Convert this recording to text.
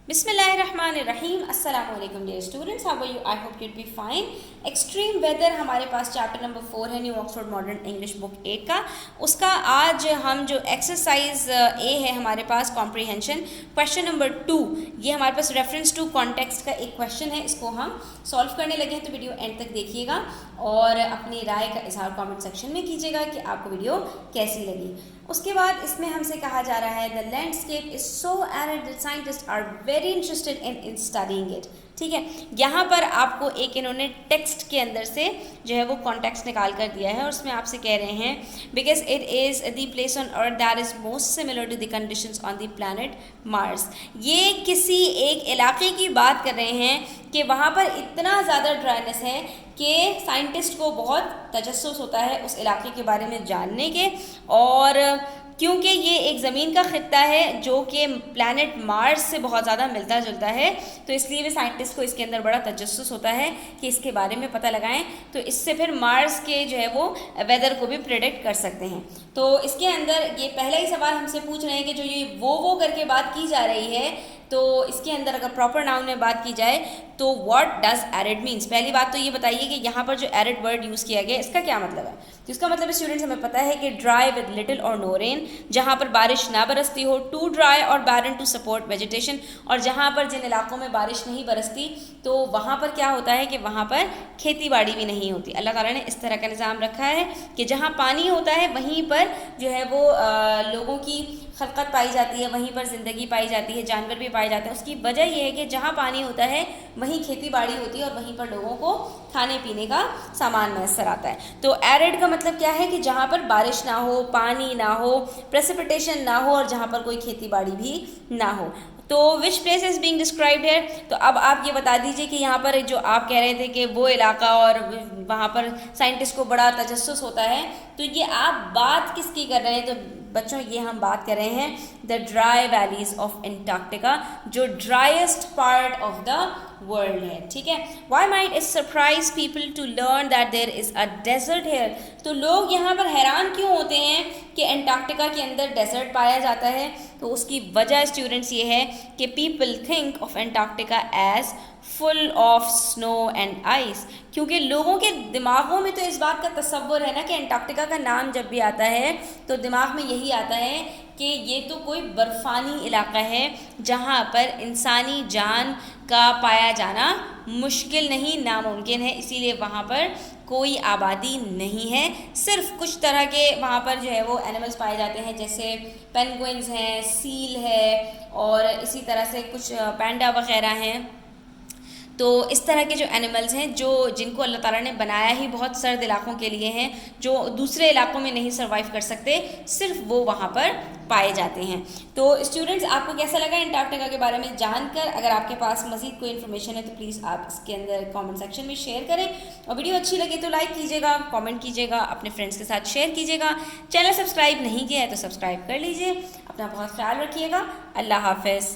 बिस्मिल्लाहिर्रहमानिर्रहीम अस्सलाम वालेकुम dear students, how are you? I hope you'd be fine. Extreme weather हमारे पास चैप्टर नंबर 4 है New Oxford Modern English book 8 का। उसका आज हम जो एक्सरसाइज ए है हमारे पास कॉम्प्रीहेंशन क्वेश्चन नंबर 2, ये हमारे पास रेफरेंस टू कॉन्टेक्स्ट का एक क्वेश्चन है। इसको हम सॉल्व करने लगे हैं, तो वीडियो एंड तक देखिएगा और अपनी राय का इजहार कमेंट सेक्शन में कीजिएगा कि आपको वीडियो कैसी लगी। उसके बाद इसमें हमसे कहा जा रहा है the landscape is so arid that scientist are very interested in studying it. ठीक है, यहाँ पर आपको एक इन्होंने टेक्स्ट के अंदर से जो है वो कॉन्टेक्स्ट निकाल कर दिया है और उसमें आपसे कह रहे हैं because it is the place on earth that is most similar to the conditions on the planet Mars. ये किसी एक इलाके की बात कर रहे हैं कि वहाँ पर इतना ज़्यादा ड्राइनेस है कि साइंटिस्ट को बहुत तजस्सुस होता है उस इलाके के बारे में जानने के, और क्योंकि ये एक ज़मीन का खित्ता है जो कि प्लैनेट मार्स से बहुत ज़्यादा मिलता जुलता है, तो इसलिए भी साइंटिस्ट को इसके अंदर बड़ा तजस्सुस होता है कि इसके बारे में पता लगाएं, तो इससे फिर मार्स के जो है वो वेदर को भी प्रेडिक्ट कर सकते हैं। तो इसके अंदर ये पहला ही सवाल हमसे पूछ रहे हैं कि जो ये वो करके बात की जा रही है, तो इसके अंदर अगर प्रॉपर नाउन में बात की जाए तो व्हाट डज एरिड मीन्स। पहली बात तो ये बताइए कि यहाँ पर जो एरिड वर्ड यूज़ किया गया इसका क्या मतलब है। तो इसका मतलब स्टूडेंट्स हमें पता है कि ड्राई विद लिटिल और नो रेन, जहाँ पर बारिश ना बरसती हो, टू ड्राई और बैरन टू सपोर्ट वेजिटेशन, और जहाँ पर जिन इलाकों में बारिश नहीं बरसती तो वहाँ पर क्या होता है कि वहाँ पर खेती बाड़ी भी नहीं होती। अल्लाह ताला ने इस तरह का निज़ाम रखा है कि जहाँ पानी होता है वहीं पर जो है वो लोगों की खलकत पाई जाती है, वहीं पर ज़िंदगी पाई जाती है, जानवर भी पाए जाते हैं। उसकी वजह यह है कि जहाँ पानी होता है वहीं खेती बाड़ी होती है और वहीं पर लोगों को खाने पीने का सामान मैसर आता है। तो एरिड का मतलब क्या है कि जहाँ पर बारिश ना हो, पानी ना हो, प्रेसिपिटेशन ना हो और जहाँ पर कोई खेती बाड़ी भी ना हो। तो which place is being described है, तो अब आप ये बता दीजिए कि यहाँ पर जो आप कह रहे थे कि वो इलाका और वहाँ पर साइंटिस्ट को बड़ा तजस्सुस होता है, तो ये आप बात किसकी कर रहे हैं? तो बच्चों ये हम बात कर रहे हैं the dry valleys of Antarctica, जो driest part of the world है। ठीक है, why might it surprise people to learn that there is a desert here. तो लोग यहाँ पर हैरान क्यों होते हैं कि एंटार्क्टिका के अंदर डेजर्ट पाया जाता है? तो उसकी वजह स्टूडेंट्स ये है कि people think of Antarctica as full of snow and ice, क्योंकि लोगों के दिमागों में तो इस बात का तसव्वुर है ना कि एंटार्क्टिका का नाम जब भी आता है तो दिमाग में यही आता है कि ये तो कोई बर्फ़ानी इलाका है जहाँ पर इंसानी जान का पाया जाना मुश्किल नहीं, नामुमकिन है, इसीलिए वहाँ पर कोई आबादी नहीं है। सिर्फ कुछ तरह के वहाँ पर जो है वो एनिमल्स पाए जाते हैं, जैसे पेंगुइन्स हैं, सील है और इसी तरह से कुछ पैंडा वगैरह हैं। तो इस तरह के जो एनिमल्स हैं जो जिनको अल्लाह ताला ने बनाया ही बहुत सर्द इलाकों के लिए हैं, जो दूसरे इलाकों में नहीं सर्वाइव कर सकते, सिर्फ वो वहाँ पर पाए जाते हैं। तो स्टूडेंट्स आपको कैसा लगा एंटार्क्टिका के बारे में जानकर? अगर आपके पास मज़ीद कोई इन्फॉर्मेशन है तो प्लीज़ आप इसके अंदर कमेंट सेक्शन में शेयर करें, और वीडियो अच्छी लगे तो लाइक कीजिएगा, कमेंट कीजिएगा, अपने फ्रेंड्स के साथ शेयर कीजिएगा। चैनल सब्सक्राइब नहीं किया है तो सब्सक्राइब कर लीजिए। अपना बहुत ख्याल रखिएगा। अल्लाह हाफ़िज़।